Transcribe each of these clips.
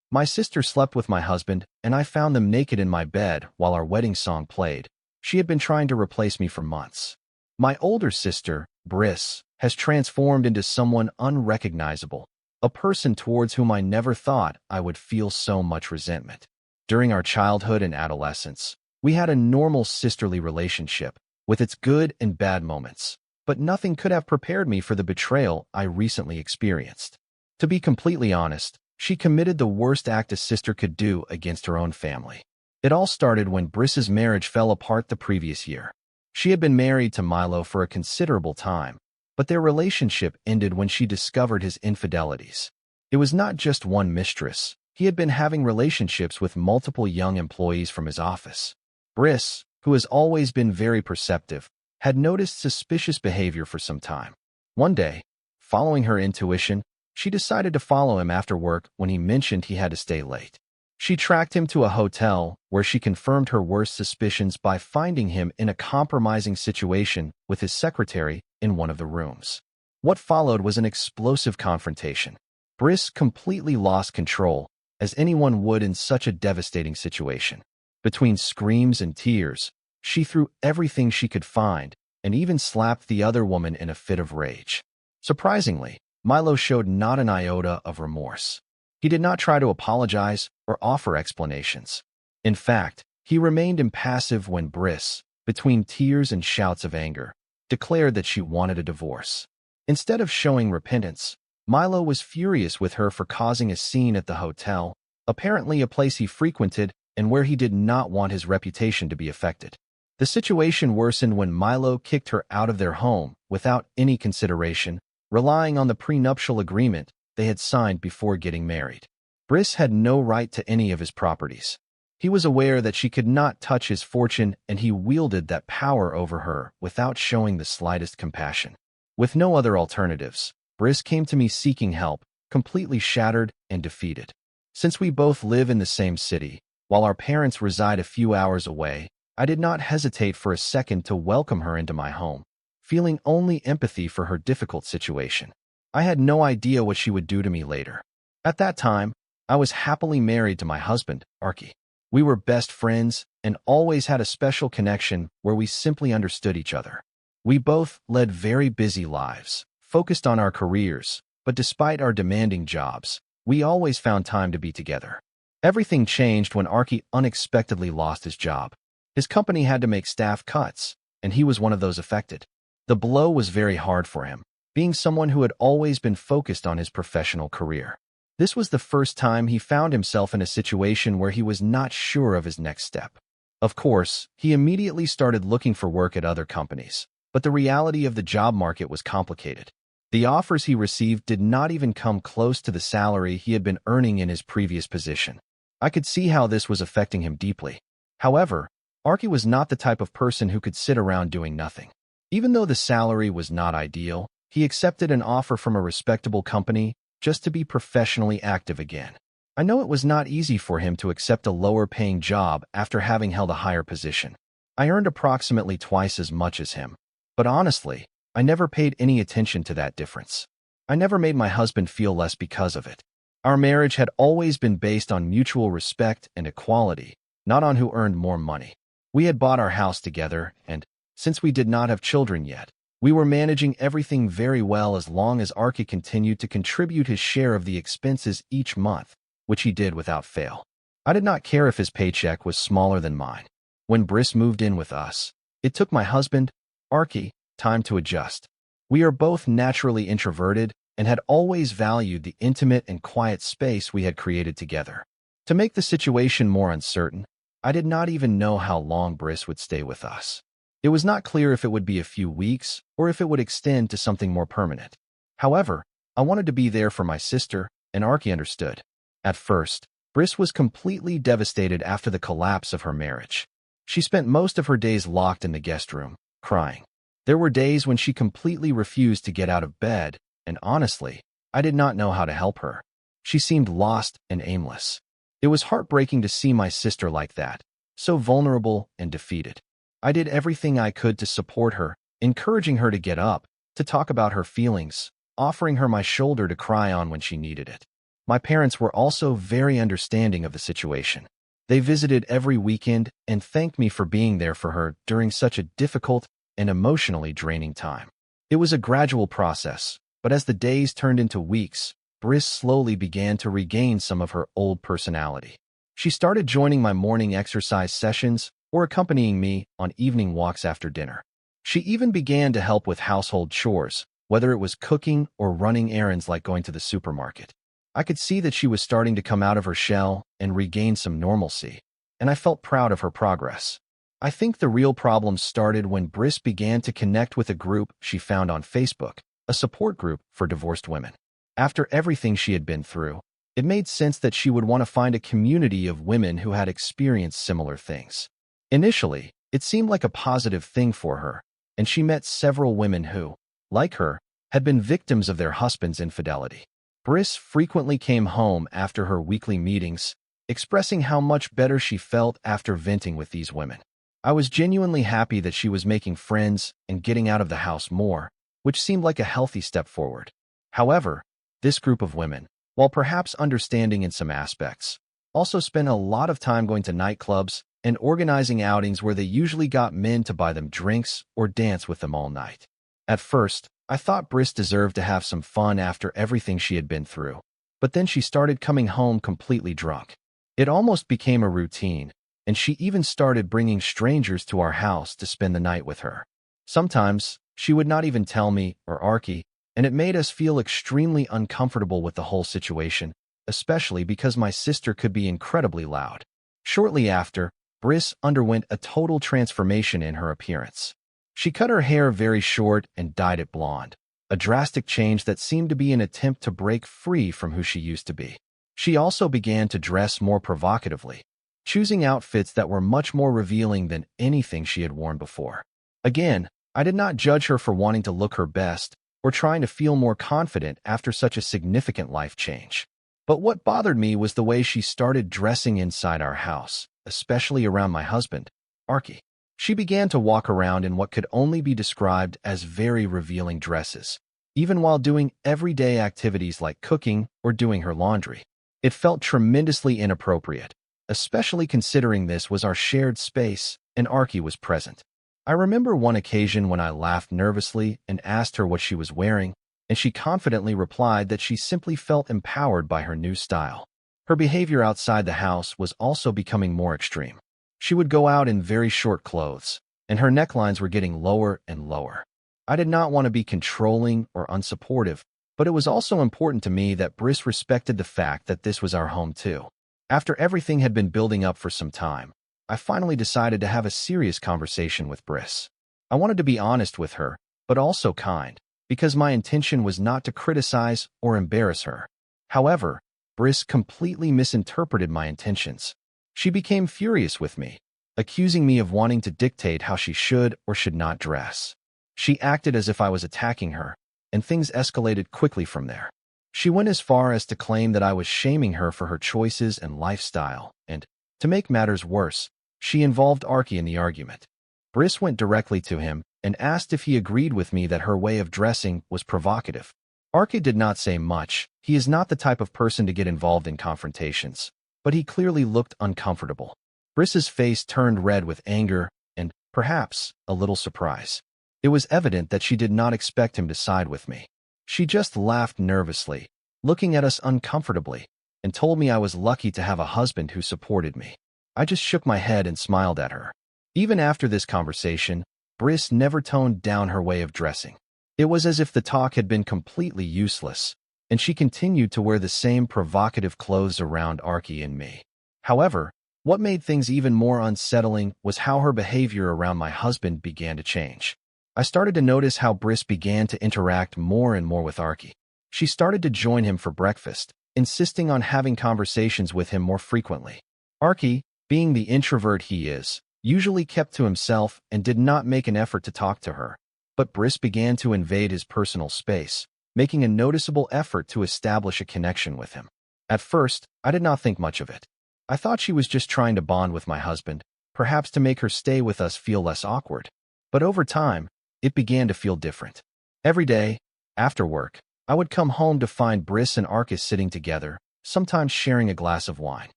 My sister slept with my husband, and I found them naked in my bed while our wedding song played. She had been trying to replace me for months. My older sister, Briss, has transformed into someone unrecognizable, a person towards whom I never thought I would feel so much resentment. During our childhood and adolescence, we had a normal sisterly relationship, with its good and bad moments, but nothing could have prepared me for the betrayal I recently experienced. To be completely honest, she committed the worst act a sister could do against her own family. It all started when Briss's marriage fell apart the previous year. She had been married to Milo for a considerable time, but their relationship ended when she discovered his infidelities. It was not just one mistress. He had been having relationships with multiple young employees from his office. Briss, who has always been very perceptive, had noticed suspicious behavior for some time. One day, following her intuition, she decided to follow him after work when he mentioned he had to stay late. She tracked him to a hotel where she confirmed her worst suspicions by finding him in a compromising situation with his secretary in one of the rooms. What followed was an explosive confrontation. Briss completely lost control, as anyone would in such a devastating situation. Between screams and tears, she threw everything she could find and even slapped the other woman in a fit of rage. Surprisingly, Milo showed not an iota of remorse. He did not try to apologize or offer explanations. In fact, he remained impassive when Briss, between tears and shouts of anger, declared that she wanted a divorce. Instead of showing repentance, Milo was furious with her for causing a scene at the hotel, apparently a place he frequented and where he did not want his reputation to be affected. The situation worsened when Milo kicked her out of their home without any consideration, relying on the prenuptial agreement they had signed before getting married. Briss had no right to any of his properties. He was aware that she could not touch his fortune, and he wielded that power over her without showing the slightest compassion. With no other alternatives, Briss came to me seeking help, completely shattered and defeated. Since we both live in the same city, while our parents reside a few hours away, I did not hesitate for a second to welcome her into my home, feeling only empathy for her difficult situation. I had no idea what she would do to me later. At that time, I was happily married to my husband, Archie. We were best friends and always had a special connection where we simply understood each other. We both led very busy lives, focused on our careers, but despite our demanding jobs, we always found time to be together. Everything changed when Archie unexpectedly lost his job. His company had to make staff cuts, and he was one of those affected. The blow was very hard for him, being someone who had always been focused on his professional career. This was the first time he found himself in a situation where he was not sure of his next step. Of course, he immediately started looking for work at other companies, but the reality of the job market was complicated. The offers he received did not even come close to the salary he had been earning in his previous position. I could see how this was affecting him deeply. However, Archie was not the type of person who could sit around doing nothing. Even though the salary was not ideal, he accepted an offer from a respectable company just to be professionally active again. I know it was not easy for him to accept a lower-paying job after having held a higher position. I earned approximately twice as much as him, but honestly, I never paid any attention to that difference. I never made my husband feel less because of it. Our marriage had always been based on mutual respect and equality, not on who earned more money. We had bought our house together, and, since we did not have children yet, we were managing everything very well as long as Archie continued to contribute his share of the expenses each month, which he did without fail. I did not care if his paycheck was smaller than mine. When Briss moved in with us, it took my husband, Archie, time to adjust. We are both naturally introverted and had always valued the intimate and quiet space we had created together. To make the situation more uncertain, I did not even know how long Briss would stay with us. It was not clear if it would be a few weeks or if it would extend to something more permanent. However, I wanted to be there for my sister, and Archie understood. At first, Briss was completely devastated after the collapse of her marriage. She spent most of her days locked in the guest room, crying. There were days when she completely refused to get out of bed, and honestly, I did not know how to help her. She seemed lost and aimless. It was heartbreaking to see my sister like that, so vulnerable and defeated. I did everything I could to support her, encouraging her to get up, to talk about her feelings, offering her my shoulder to cry on when she needed it. My parents were also very understanding of the situation. They visited every weekend and thanked me for being there for her during such a difficult and emotionally draining time. It was a gradual process, but as the days turned into weeks, Briss slowly began to regain some of her old personality. She started joining my morning exercise sessions or accompanying me on evening walks after dinner. She even began to help with household chores, whether it was cooking or running errands like going to the supermarket. I could see that she was starting to come out of her shell and regain some normalcy, and I felt proud of her progress. I think the real problem started when Briss began to connect with a group she found on Facebook, a support group for divorced women. After everything she had been through, it made sense that she would want to find a community of women who had experienced similar things. Initially, it seemed like a positive thing for her, and she met several women who, like her, had been victims of their husband's infidelity. Briss frequently came home after her weekly meetings, expressing how much better she felt after venting with these women. I was genuinely happy that she was making friends and getting out of the house more, which seemed like a healthy step forward. However, this group of women, while perhaps understanding in some aspects, also spent a lot of time going to nightclubs and organizing outings where they usually got men to buy them drinks or dance with them all night. At first, I thought Briss deserved to have some fun after everything she had been through, but then she started coming home completely drunk. It almost became a routine, and she even started bringing strangers to our house to spend the night with her. Sometimes, she would not even tell me or Arky, and it made us feel extremely uncomfortable with the whole situation, especially because my sister could be incredibly loud. Shortly after, Briss underwent a total transformation in her appearance. She cut her hair very short and dyed it blonde, a drastic change that seemed to be an attempt to break free from who she used to be. She also began to dress more provocatively, choosing outfits that were much more revealing than anything she had worn before. Again, I did not judge her for wanting to look her best or trying to feel more confident after such a significant life change. But what bothered me was the way she started dressing inside our house, especially around my husband, Arky. She began to walk around in what could only be described as very revealing dresses, even while doing everyday activities like cooking or doing her laundry. It felt tremendously inappropriate, especially considering this was our shared space and Arky was present. I remember one occasion when I laughed nervously and asked her what she was wearing, and she confidently replied that she simply felt empowered by her new style. Her behavior outside the house was also becoming more extreme. She would go out in very short clothes, and her necklines were getting lower and lower. I did not want to be controlling or unsupportive, but it was also important to me that Briss respected the fact that this was our home too. After everything had been building up for some time, I finally decided to have a serious conversation with Briss. I wanted to be honest with her, but also kind, because my intention was not to criticize or embarrass her. However, Briss completely misinterpreted my intentions. She became furious with me, accusing me of wanting to dictate how she should or should not dress. She acted as if I was attacking her, and things escalated quickly from there. She went as far as to claim that I was shaming her for her choices and lifestyle, and, to make matters worse, she involved Arky in the argument. Briss went directly to him and asked if he agreed with me that her way of dressing was provocative. Arky did not say much. He is not the type of person to get involved in confrontations, but he clearly looked uncomfortable. Briss's face turned red with anger and, perhaps, a little surprise. It was evident that she did not expect him to side with me. She just laughed nervously, looking at us uncomfortably, and told me I was lucky to have a husband who supported me. I just shook my head and smiled at her. Even after this conversation, Briss never toned down her way of dressing. It was as if the talk had been completely useless, and she continued to wear the same provocative clothes around Arky and me. However, what made things even more unsettling was how her behavior around my husband began to change. I started to notice how Briss began to interact more and more with Arky. She started to join him for breakfast, insisting on having conversations with him more frequently. Arky, being the introvert he is, usually kept to himself and did not make an effort to talk to her, but Briss began to invade his personal space, making a noticeable effort to establish a connection with him. At first, I did not think much of it. I thought she was just trying to bond with my husband, perhaps to make her stay with us feel less awkward. But over time, it began to feel different. Every day, after work, I would come home to find Briss and Arky sitting together, sometimes sharing a glass of wine.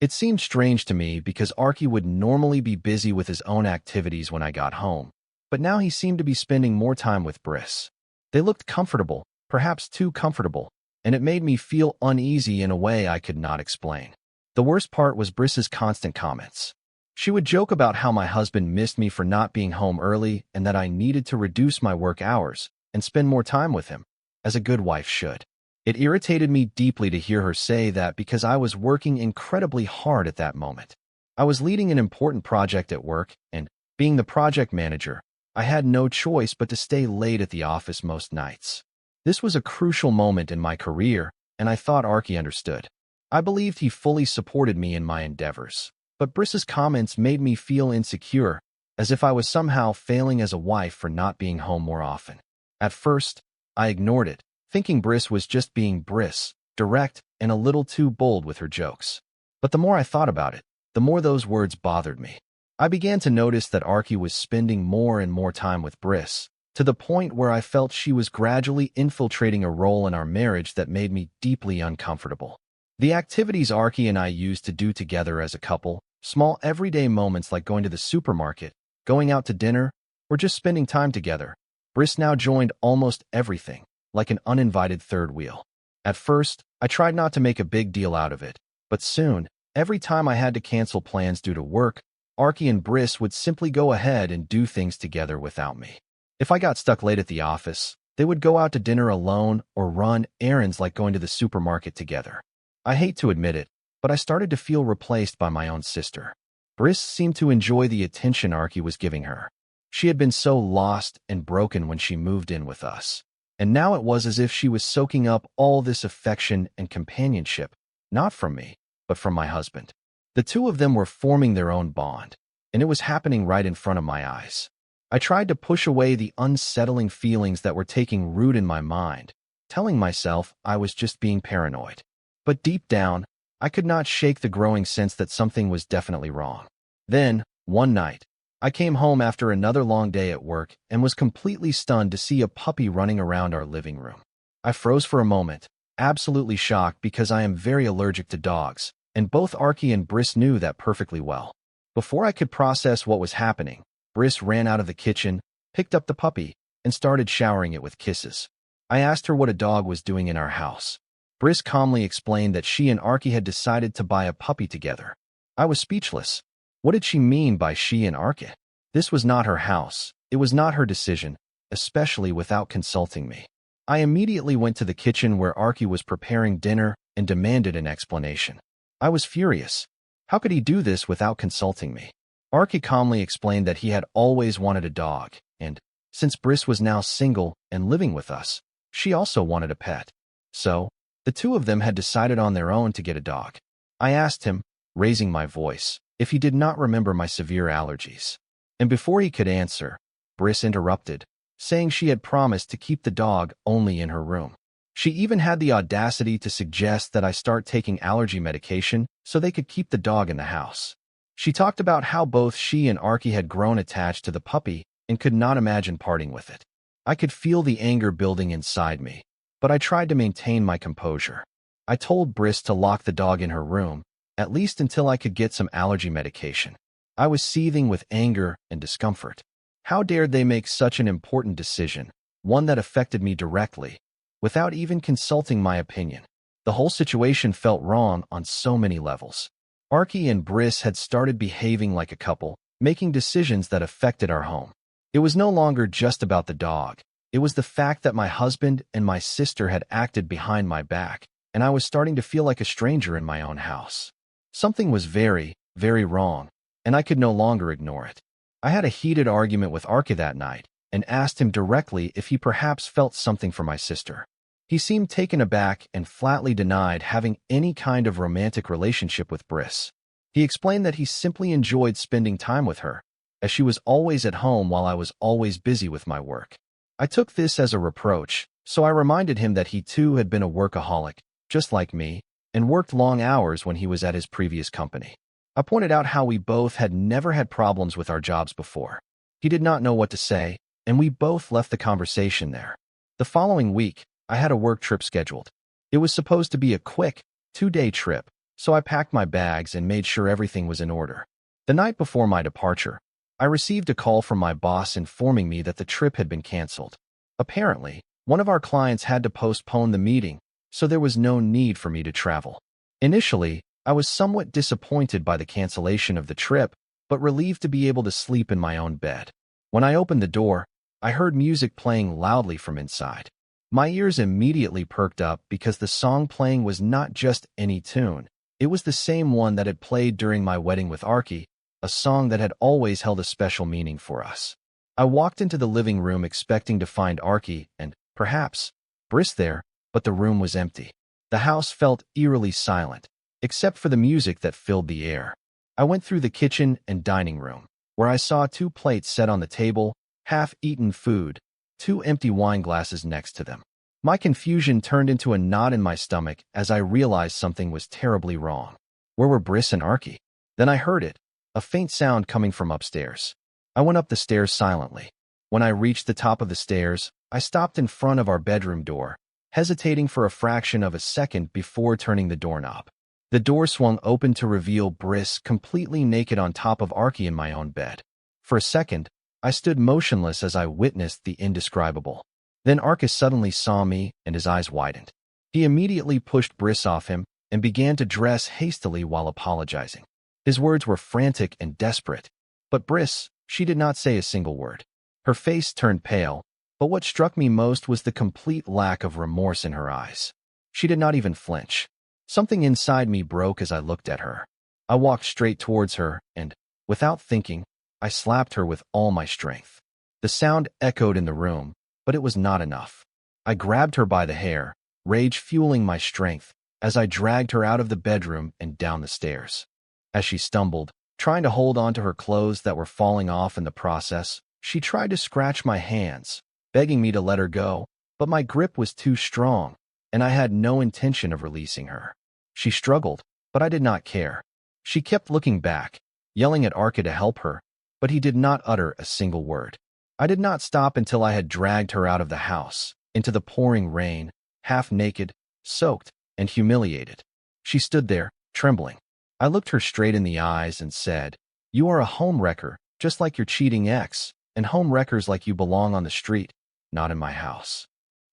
It seemed strange to me because Arky would normally be busy with his own activities when I got home, but now he seemed to be spending more time with Briss. They looked comfortable, perhaps too comfortable, and it made me feel uneasy in a way I could not explain. The worst part was Briss's constant comments. She would joke about how my husband missed me for not being home early and that I needed to reduce my work hours and spend more time with him, as a good wife should. It irritated me deeply to hear her say that because I was working incredibly hard at that moment. I was leading an important project at work, and, being the project manager, I had no choice but to stay late at the office most nights. This was a crucial moment in my career, and I thought Arky understood. I believed he fully supported me in my endeavors. But Briss's comments made me feel insecure, as if I was somehow failing as a wife for not being home more often. At first, I ignored it, thinking Briss was just being Briss, direct and a little too bold with her jokes. But the more I thought about it, the more those words bothered me. I began to notice that Arky was spending more and more time with Briss, to the point where I felt she was gradually infiltrating a role in our marriage that made me deeply uncomfortable. The activities Arky and I used to do together as a couple, small everyday moments like going to the supermarket, going out to dinner, or just spending time together, Briss now joined almost everything, like an uninvited third wheel. At first, I tried not to make a big deal out of it, but soon, every time I had to cancel plans due to work, Arky and Briss would simply go ahead and do things together without me. If I got stuck late at the office, they would go out to dinner alone or run errands like going to the supermarket together. I hate to admit it, but I started to feel replaced by my own sister. Briss seemed to enjoy the attention Arky was giving her. She had been so lost and broken when she moved in with us, and now it was as if she was soaking up all this affection and companionship, not from me, but from my husband. The two of them were forming their own bond, and it was happening right in front of my eyes. I tried to push away the unsettling feelings that were taking root in my mind, telling myself I was just being paranoid. But deep down, I could not shake the growing sense that something was definitely wrong. Then, one night, I came home after another long day at work and was completely stunned to see a puppy running around our living room. I froze for a moment, absolutely shocked because I am very allergic to dogs, and both Arky and Briss knew that perfectly well. Before I could process what was happening, Briss ran out of the kitchen, picked up the puppy, and started showering it with kisses. I asked her what a dog was doing in our house. Briss calmly explained that she and Arky had decided to buy a puppy together. I was speechless. What did she mean by she and Arky? This was not her house. It was not her decision, especially without consulting me. I immediately went to the kitchen where Arky was preparing dinner and demanded an explanation. I was furious. How could he do this without consulting me? Arky calmly explained that he had always wanted a dog, and, since Briss was now single and living with us, she also wanted a pet. So, the two of them had decided on their own to get a dog. I asked him, raising my voice, if he did not remember my severe allergies. And before he could answer, Briss interrupted, saying she had promised to keep the dog only in her room. She even had the audacity to suggest that I start taking allergy medication so they could keep the dog in the house. She talked about how both she and Arky had grown attached to the puppy and could not imagine parting with it. I could feel the anger building inside me, but I tried to maintain my composure. I told Briss to lock the dog in her room, at least until I could get some allergy medication. I was seething with anger and discomfort. How dared they make such an important decision, one that affected me directly, without even consulting my opinion? The whole situation felt wrong on so many levels. Arky and Briss had started behaving like a couple, making decisions that affected our home. It was no longer just about the dog. It was the fact that my husband and my sister had acted behind my back, and I was starting to feel like a stranger in my own house. Something was very, very wrong, and I could no longer ignore it. I had a heated argument with Arky that night and asked him directly if he perhaps felt something for my sister. He seemed taken aback and flatly denied having any kind of romantic relationship with Briss. He explained that he simply enjoyed spending time with her, as she was always at home while I was always busy with my work. I took this as a reproach, so I reminded him that he too had been a workaholic, just like me, and worked long hours when he was at his previous company. I pointed out how we both had never had problems with our jobs before. He did not know what to say, and we both left the conversation there. The following week, I had a work trip scheduled. It was supposed to be a quick, 2-day trip, so I packed my bags and made sure everything was in order. The night before my departure, I received a call from my boss informing me that the trip had been canceled. Apparently, one of our clients had to postpone the meeting, so there was no need for me to travel. Initially, I was somewhat disappointed by the cancellation of the trip, but relieved to be able to sleep in my own bed. When I opened the door, I heard music playing loudly from inside. My ears immediately perked up because the song playing was not just any tune. It was the same one that had played during my wedding with Arky, a song that had always held a special meaning for us. I walked into the living room expecting to find Arky and, perhaps, Briss there, but the room was empty. The house felt eerily silent, except for the music that filled the air. I went through the kitchen and dining room, where I saw 2 plates set on the table, half-eaten food, 2 empty wine glasses next to them. My confusion turned into a knot in my stomach as I realized something was terribly wrong. Where were Briss and Arky? Then I heard it, a faint sound coming from upstairs. I went up the stairs silently. When I reached the top of the stairs, I stopped in front of our bedroom door, hesitating for a fraction of a second before turning the doorknob. The door swung open to reveal Briss completely naked on top of Arky in my own bed. For a second, I stood motionless as I witnessed the indescribable. Then Arky suddenly saw me and his eyes widened. He immediately pushed Briss off him and began to dress hastily while apologizing. His words were frantic and desperate. But Briss, she did not say a single word. Her face turned pale, but what struck me most was the complete lack of remorse in her eyes. She did not even flinch. Something inside me broke as I looked at her. I walked straight towards her and, without thinking, I slapped her with all my strength. The sound echoed in the room, but it was not enough. I grabbed her by the hair, rage fueling my strength, as I dragged her out of the bedroom and down the stairs. As she stumbled, trying to hold on to her clothes that were falling off in the process, she tried to scratch my hands, begging me to let her go, but my grip was too strong, and I had no intention of releasing her. She struggled, but I did not care. She kept looking back, yelling at Arky to help her, but he did not utter a single word. I did not stop until I had dragged her out of the house, into the pouring rain, half naked, soaked, and humiliated. She stood there, trembling. I looked her straight in the eyes and said, "You are a homewrecker, just like your cheating ex, and homewreckers like you belong on the street, not in my house."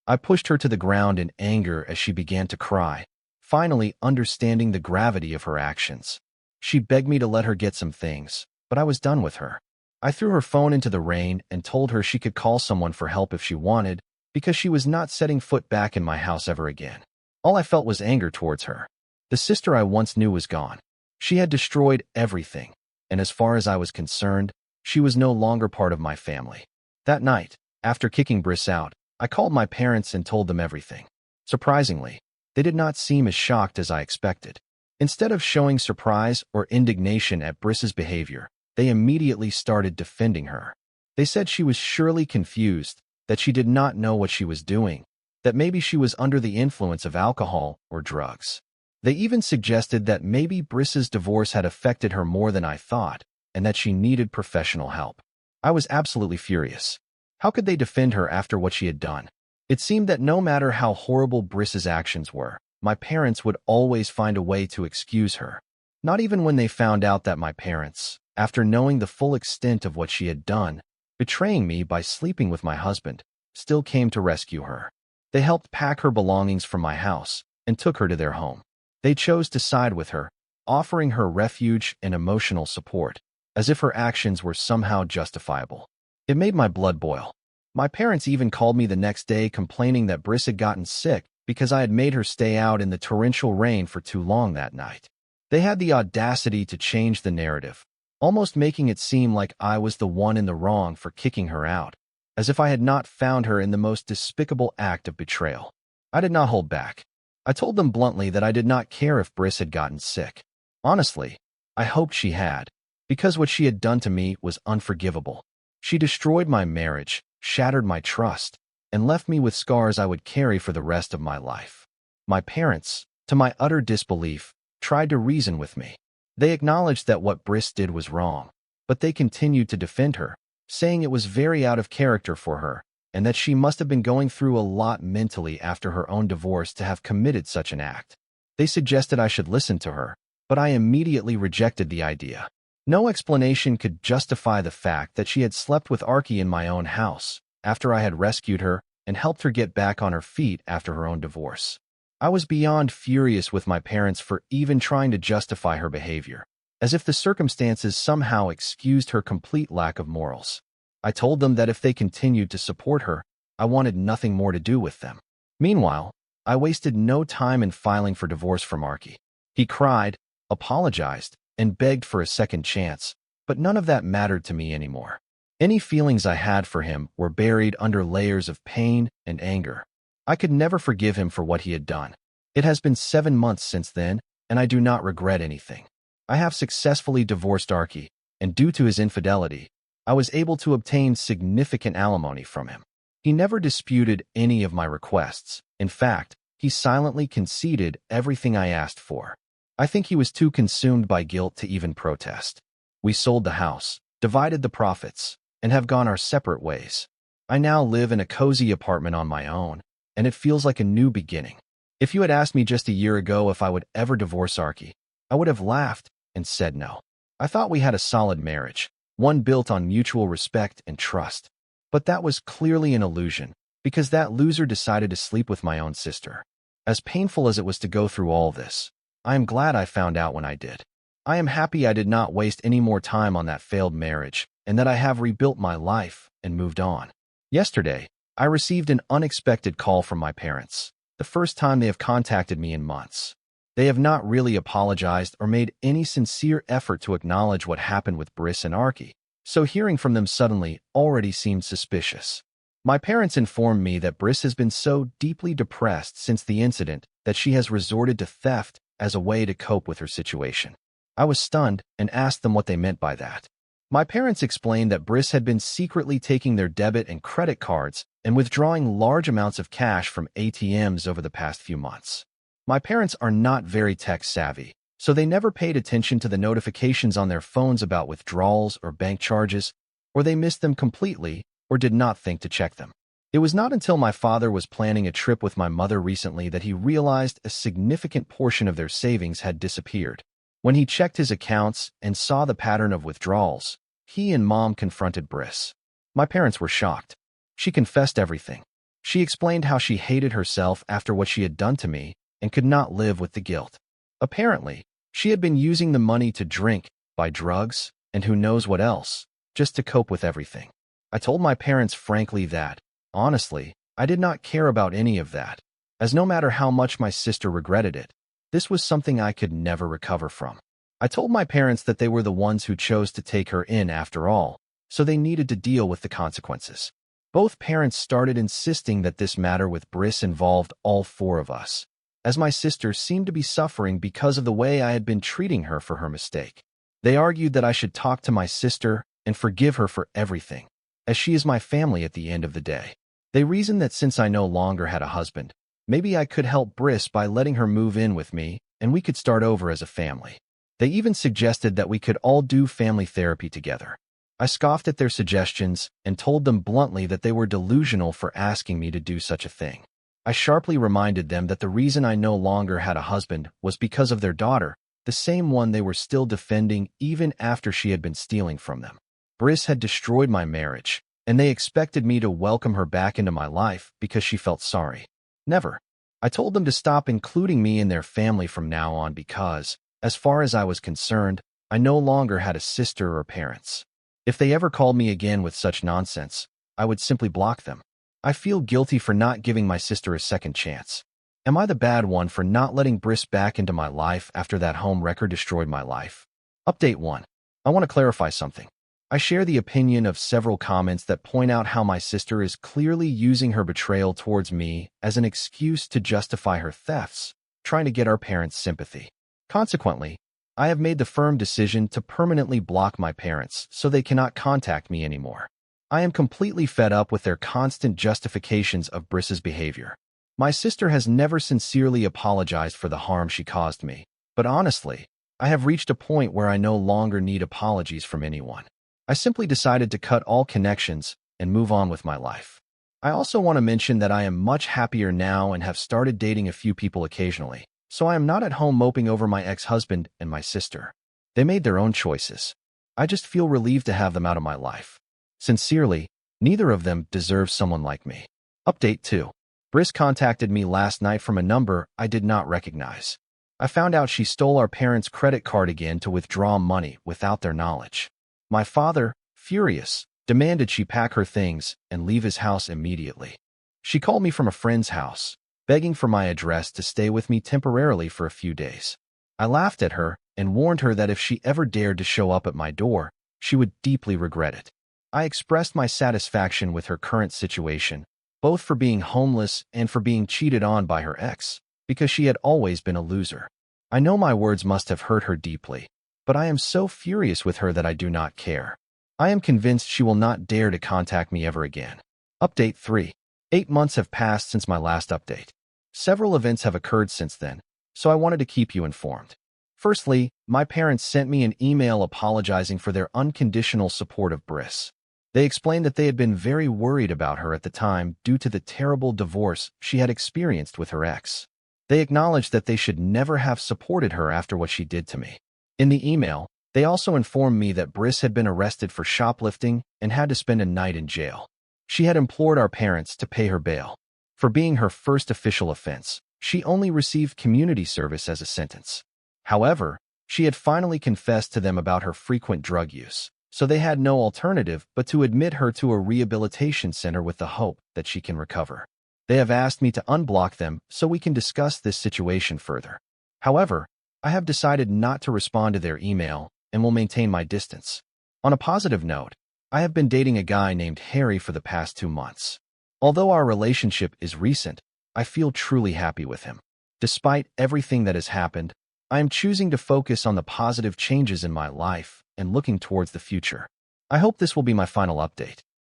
I pushed her to the ground in anger as she began to cry, finally understanding the gravity of her actions. She begged me to let her get some things, but I was done with her. I threw her phone into the rain and told her she could call someone for help if she wanted, because she was not setting foot back in my house ever again. All I felt was anger towards her. The sister I once knew was gone. She had destroyed everything, and as far as I was concerned, she was no longer part of my family. That night, after kicking Briss out, I called my parents and told them everything. Surprisingly, they did not seem as shocked as I expected. Instead of showing surprise or indignation at Briss's behavior, they immediately started defending her. They said she was surely confused, that she did not know what she was doing, that maybe she was under the influence of alcohol or drugs. They even suggested that maybe Briss's divorce had affected her more than I thought, and that she needed professional help. I was absolutely furious. How could they defend her after what she had done? It seemed that no matter how horrible Briss's actions were, my parents would always find a way to excuse her. Not even when they found out that my parents, after knowing the full extent of what she had done, betraying me by sleeping with my husband, still came to rescue her. They helped pack her belongings from my house and took her to their home. They chose to side with her, offering her refuge and emotional support, as if her actions were somehow justifiable. It made my blood boil. My parents even called me the next day complaining that Briss had gotten sick because I had made her stay out in the torrential rain for too long that night. They had the audacity to change the narrative, almost making it seem like I was the one in the wrong for kicking her out, as if I had not found her in the most despicable act of betrayal. I did not hold back. I told them bluntly that I did not care if Briss had gotten sick. Honestly, I hoped she had, because what she had done to me was unforgivable. She destroyed my marriage, shattered my trust, and left me with scars I would carry for the rest of my life. My parents, to my utter disbelief, tried to reason with me. They acknowledged that what Briss did was wrong, but they continued to defend her, saying it was very out of character for her, and that she must have been going through a lot mentally after her own divorce to have committed such an act. They suggested I should listen to her, but I immediately rejected the idea. No explanation could justify the fact that she had slept with Archie in my own house after I had rescued her and helped her get back on her feet after her own divorce. I was beyond furious with my parents for even trying to justify her behavior, as if the circumstances somehow excused her complete lack of morals. I told them that if they continued to support her, I wanted nothing more to do with them. Meanwhile, I wasted no time in filing for divorce from Archie. He cried, apologized, and begged for a second chance, but none of that mattered to me anymore. Any feelings I had for him were buried under layers of pain and anger. I could never forgive him for what he had done. It has been 7 months since then, and I do not regret anything. I have successfully divorced Archie, and due to his infidelity, I was able to obtain significant alimony from him. He never disputed any of my requests. In fact, he silently conceded everything I asked for. I think he was too consumed by guilt to even protest. We sold the house, divided the profits, and have gone our separate ways. I now live in a cozy apartment on my own, and it feels like a new beginning. If you had asked me just a year ago if I would ever divorce Archie, I would have laughed and said no. I thought we had a solid marriage, one built on mutual respect and trust. But that was clearly an illusion, because that loser decided to sleep with my own sister. As painful as it was to go through all this, I am glad I found out when I did. I am happy I did not waste any more time on that failed marriage, and that I have rebuilt my life and moved on. Yesterday, I received an unexpected call from my parents, the first time they have contacted me in months. They have not really apologized or made any sincere effort to acknowledge what happened with Briss and Archie, so hearing from them suddenly already seemed suspicious. My parents informed me that Briss has been so deeply depressed since the incident that she has resorted to theft as a way to cope with her situation. I was stunned and asked them what they meant by that. My parents explained that Briss had been secretly taking their debit and credit cards and withdrawing large amounts of cash from ATMs over the past few months. My parents are not very tech-savvy, so they never paid attention to the notifications on their phones about withdrawals or bank charges, or they missed them completely or did not think to check them. It was not until my father was planning a trip with my mother recently that he realized a significant portion of their savings had disappeared. When he checked his accounts and saw the pattern of withdrawals, he and Mom confronted Briss. My parents were shocked. She confessed everything. She explained how she hated herself after what she had done to me and could not live with the guilt. Apparently, she had been using the money to drink, buy drugs, and who knows what else, just to cope with everything. I told my parents frankly that, honestly, I did not care about any of that, as no matter how much my sister regretted it, this was something I could never recover from. I told my parents that they were the ones who chose to take her in after all, so they needed to deal with the consequences. Both parents started insisting that this matter with Briss involved all 4 of us, as my sister seemed to be suffering because of the way I had been treating her for her mistake. They argued that I should talk to my sister and forgive her for everything, as she is my family at the end of the day. They reasoned that since I no longer had a husband, maybe I could help Briss by letting her move in with me and we could start over as a family. They even suggested that we could all do family therapy together. I scoffed at their suggestions and told them bluntly that they were delusional for asking me to do such a thing. I sharply reminded them that the reason I no longer had a husband was because of their daughter, the same one they were still defending even after she had been stealing from them. Briss had destroyed my marriage, and they expected me to welcome her back into my life because she felt sorry. Never. I told them to stop including me in their family from now on because, as far as I was concerned, I no longer had a sister or parents. If they ever called me again with such nonsense, I would simply block them. I feel guilty for not giving my sister a second chance. Am I the bad one for not letting Briss back into my life after that home wrecker destroyed my life? Update 1. I want to clarify something. I share the opinion of several comments that point out how my sister is clearly using her betrayal towards me as an excuse to justify her thefts, trying to get our parents' sympathy. Consequently, I have made the firm decision to permanently block my parents so they cannot contact me anymore. I am completely fed up with their constant justifications of Briss's behavior. My sister has never sincerely apologized for the harm she caused me, but honestly, I have reached a point where I no longer need apologies from anyone. I simply decided to cut all connections and move on with my life. I also want to mention that I am much happier now and have started dating a few people occasionally, so I am not at home moping over my ex-husband and my sister. They made their own choices. I just feel relieved to have them out of my life. Sincerely, neither of them deserves someone like me. Update 2. Briss contacted me last night from a number I did not recognize. I found out she stole our parents' credit card again to withdraw money without their knowledge. My father, furious, demanded she pack her things and leave his house immediately. She called me from a friend's house, begging for my address to stay with me temporarily for a few days. I laughed at her and warned her that if she ever dared to show up at my door, she would deeply regret it. I expressed my satisfaction with her current situation, both for being homeless and for being cheated on by her ex, because she had always been a loser. I know my words must have hurt her deeply, but I am so furious with her that I do not care. I am convinced she will not dare to contact me ever again. Update 3. 8 months have passed since my last update. Several events have occurred since then, so I wanted to keep you informed. Firstly, my parents sent me an email apologizing for their unconditional support of Briss. They explained that they had been very worried about her at the time due to the terrible divorce she had experienced with her ex. They acknowledged that they should never have supported her after what she did to me. In the email, they also informed me that Briss had been arrested for shoplifting and had to spend a night in jail. She had implored our parents to pay her bail. For being her first official offense, she only received community service as a sentence. However, she had finally confessed to them about her frequent drug use, so they had no alternative but to admit her to a rehabilitation center with the hope that she can recover. They have asked me to unblock them so we can discuss this situation further. However, I have decided not to respond to their email and will maintain my distance. On a positive note, I have been dating a guy named Harry for the past 2 months. Although our relationship is recent, I feel truly happy with him. Despite everything that has happened, I am choosing to focus on the positive changes in my life and looking towards the future. I hope this will be my final update.